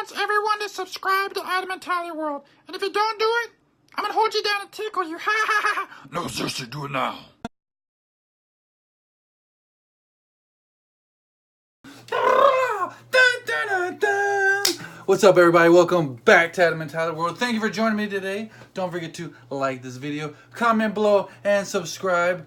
wants everyone to subscribe to Adam and Tyler World. And if you don't do it, I'm going to hold you down and tickle you. Ha ha ha ha. No, seriously, do it now. What's up, everybody? Welcome back to Adam and Tyler World. Thank you for joining me today. Don't forget to like this video, comment below, and subscribe.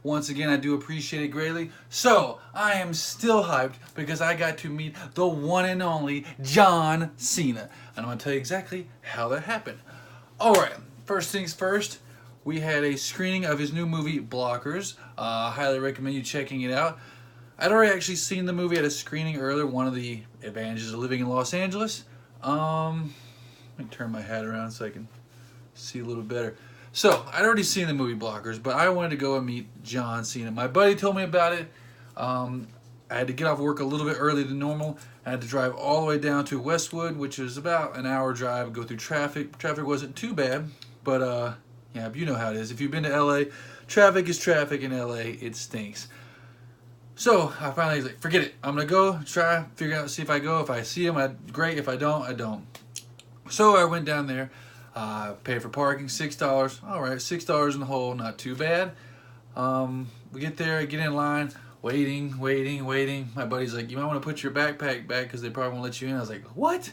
Once again, I do appreciate it greatly. So, I am still hyped because I got to meet the one and only John Cena. And I'm going to tell you exactly how that happened. Alright, first things first, we had a screening of his new movie, Blockers. Highly recommend you checking it out. I'd already actually seen the movie at a screening earlier, one of the advantages of living in Los Angeles. Let me turn my hat around so I can see a little better. So, I'd already seen the movie Blockers, but I wanted to go and meet John Cena. My buddy told me about it. I had to get off work a little bit earlier than normal. I had to drive all the way down to Westwood, which is about an hour drive, go through traffic. Traffic wasn't too bad, but yeah, you know how it is. If you've been to LA, traffic is traffic in LA. It stinks. So I finally was like, forget it. I'm gonna go try, figure out, see if I go. If I see him, great. If I don't, I don't. So I went down there, paid for parking, $6. All right, $6 in the hole, not too bad. We get there, I get in line, waiting. My buddy's like, you might want to put your backpack back because they probably won't let you in. I was like, what?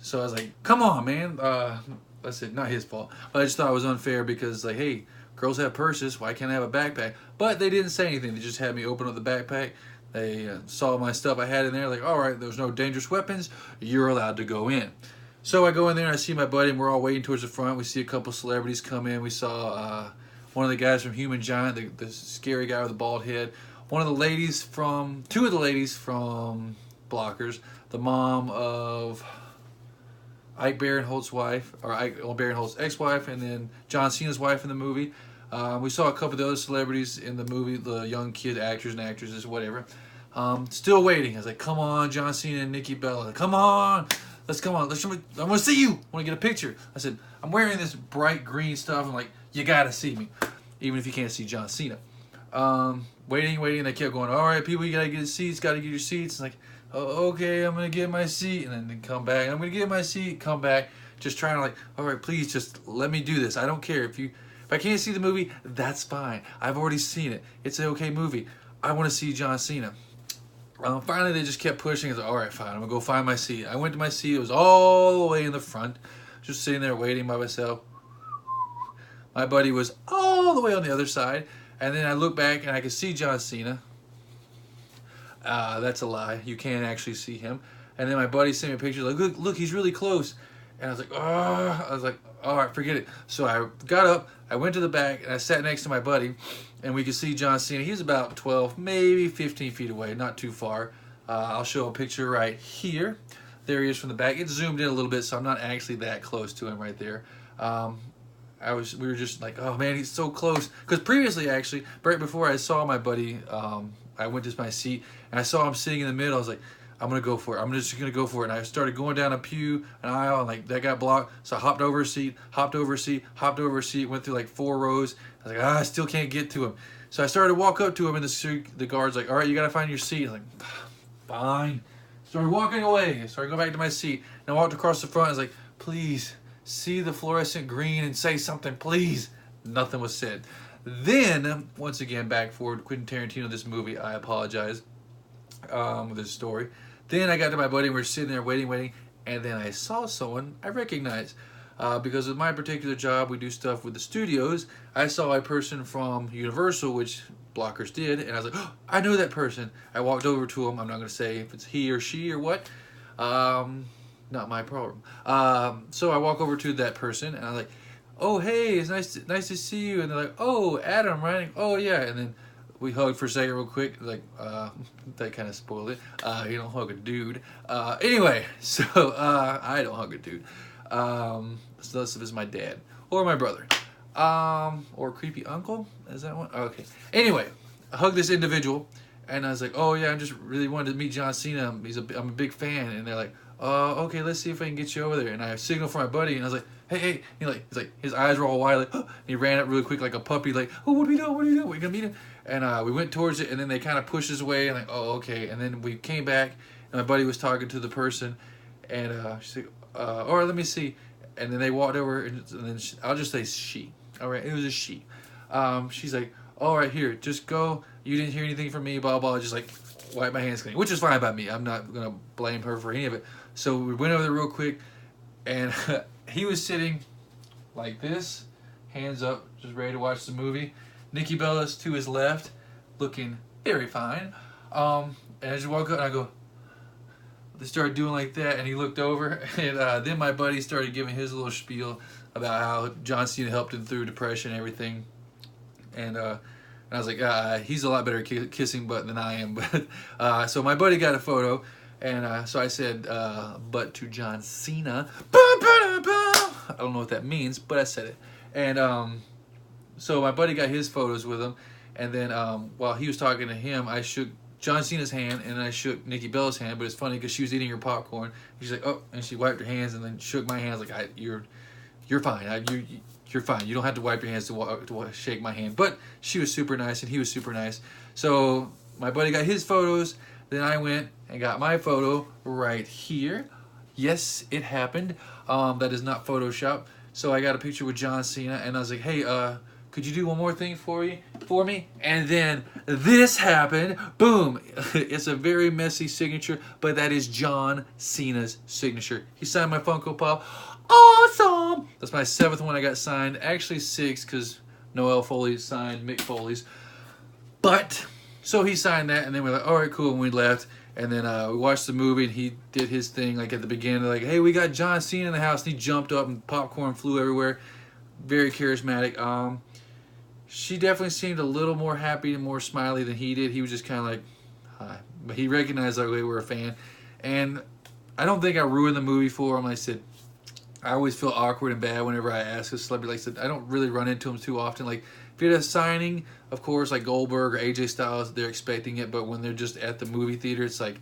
So I was like, come on, man. I said, not his fault. But I just thought it was unfair because, like, hey, girls have purses. Why can't I have a backpack? But they didn't say anything. They just had me open up the backpack. They saw my stuff I had in there. Like, all right, there's no dangerous weapons. You're allowed to go in. So I go in there and I see my buddy, and we're all waiting towards the front. We see a couple celebrities come in. We saw one of the guys from Human Giant, the scary guy with the bald head. Two of the ladies from Blockers. The mom of Ike Barinholtz's wife, or Ike Barinholtz's ex-wife, and then John Cena's wife in the movie. We saw a couple of the other celebrities in the movie, the young kid actors and actresses, whatever. Still waiting. I was like, come on, John Cena and Nikki Bella. Come on. I want to see you. I want to get a picture. I said, I'm wearing this bright green stuff. I'm like, you got to see me. Even if you can't see John Cena. Waiting. They kept going, all right, people, you got to get seats. Got to get your seats. Like, oh, okay, I'm going to get my seat. And then come back. I'm going to get my seat. Come back. Just trying to, like, all right, please just let me do this. I don't care. If I can't see the movie, that's fine. I've already seen it. It's an okay movie. I want to see John Cena. Finally, they just kept pushing. I was like, all right, fine. I'm going to go find my seat. I went to my seat. It was all the way in the front. Just sitting there waiting by myself. My buddy was all the way on the other side. And then I look back and I could see John Cena. That's a lie. You can't actually see him. And then my buddy sent me a picture. Like, look, he's really close. And I was like, oh. I was like, all right, forget it. So I got up. I went to the back and I sat next to my buddy. And we could see John Cena. He was about 12, maybe 15 feet away, not too far. I'll show a picture right here. There he is from the back. It's zoomed in a little bit, so I'm not actually that close to him right there. We were just like, oh man, he's so close. Because previously, actually, right before I saw my buddy, I went to my seat and I saw him sitting in the middle. I was like, I'm gonna go for it. I'm just gonna go for it. And I started going down an aisle, and like that got blocked. So I hopped over a seat, went through like 4 rows. I was like, I still can't get to him. So I started to walk up to him, and the guard's like, all right, you gotta find your seat. I'm like, fine. Started walking away. Started going back to my seat, and I walked across the front. I was like, please see the fluorescent green and say something, please. Nothing was said. Then once again, back forward, Quentin Tarantino, this movie. I apologize with this story. Then I got to my buddy, and we're sitting there waiting, and then I saw someone I recognized. Because of my particular job, we do stuff with the studios. I saw a person from Universal, which Blockers did, and I was like, oh, I know that person. I walked over to him. I'm not going to say if it's he or she or what. Not my problem. So I walk over to that person, and I'm like, oh, hey, it's nice to see you. And they're like, oh, Adam, right? Oh, yeah. And then we hugged for a second real quick. Like, that kind of spoiled it. You don't hug a dude. Anyway, so I don't hug a dude. Unless if it's my dad or my brother. Or creepy uncle. Is that one? Okay. Anyway, I hugged this individual, and I was like, oh, yeah, I just really wanted to meet John Cena. I'm a big fan. And they're like, okay, let's see if I can get you over there. And I signaled for my buddy, and I was like, hey. He's like, his eyes were all wide, like, and he ran up really quick like a puppy, like, oh, what are we doing? We're gonna meet him. And we went towards it, and then they kind of pushed us away, and like, oh, okay. And then we came back, and my buddy was talking to the person, And she's like, all right, let me see. And then they walked over, and then I'll just say she. All right, it was a she. She's like, all right, here, just go. You didn't hear anything from me, blah, blah. Just like wipe my hands clean, which is fine by me. I'm not going to blame her for any of it. So we went over there real quick, and he was sitting like this, hands up, just ready to watch the movie. Nikki Bella's to his left, looking very fine. And I just walk up and I go, they started doing like that, and he looked over, and then my buddy started giving his little spiel about how John Cena helped him through depression and everything. And I was like, he's a lot better at kissing butt than I am. But so my buddy got a photo, and so I said, butt to John Cena. I don't know what that means, but I said it. And so my buddy got his photos with him, and then while he was talking to him, I shook John Cena's hand, and I shook Nikki Bella's hand. But it's funny because she was eating her popcorn. She's like, oh, and she wiped her hands and then shook my hands like, you're fine. You're fine. You don't have to wipe your hands to shake my hand. But she was super nice, and he was super nice. So my buddy got his photos. Then I went and got my photo right here. Yes, it happened. That is not Photoshop. So I got a picture with John Cena, and I was like, hey, could you do one more thing for me? And then this happened. Boom. It's a very messy signature, but that is John Cena's signature. He signed my Funko Pop. Awesome. That's my 7th one I got signed. Actually 6, because Noel Foley signed Mick Foley's. But, so he signed that, and then we're like, all right, cool, and we left. And then we watched the movie, and he did his thing, like at the beginning, like, hey, we got John Cena in the house, and he jumped up, and popcorn flew everywhere. Very charismatic. She definitely seemed a little more happy and more smiley than he did. He was just kind of like, hi. But he recognized that we were a fan. And I don't think I ruined the movie for him. Like I said, I always feel awkward and bad whenever I ask a celebrity. Like I said, I don't really run into them too often. Like, if you're at a signing, of course, like Goldberg or AJ Styles, they're expecting it. But when they're just at the movie theater, it's like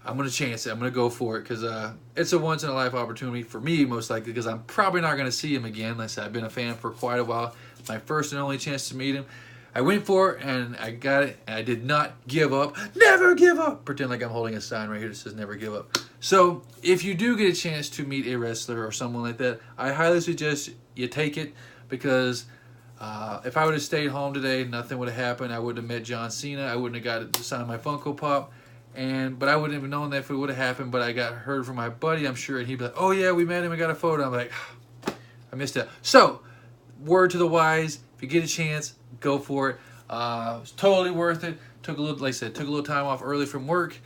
I'm going to chance it. I'm going to go for it because it's a once-in-a-life opportunity for me, most likely, because I'm probably not going to see him again. Like I said, I've been a fan for quite a while. My first and only chance to meet him. I went for it, and I got it, and I did not give up. Never give up! Pretend like I'm holding a sign right here that says never give up. So, if you do get a chance to meet a wrestler or someone like that, I highly suggest you take it, because if I would have stayed home today, nothing would have happened. I wouldn't have met John Cena. I wouldn't have got to sign my Funko Pop. But I wouldn't have known that if it would have happened. But I got heard from my buddy, I'm sure, and he'd be like, oh yeah, we met him, I got a photo. I'm like, I missed it. So, word to the wise, if you get a chance, go for it. It was totally worth it. Took a little, like I said, took a little time off early from work.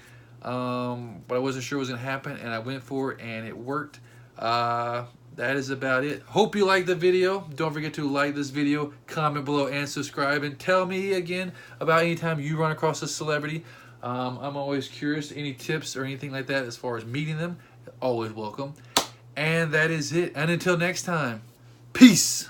But I wasn't sure it was going to happen, and I went for it, and it worked. That is about it. Hope you liked the video. Don't forget to like this video, comment below, and subscribe. And tell me again about any time you run across a celebrity. I'm always curious. Any tips or anything like that as far as meeting them, always welcome. And that is it. And until next time, peace.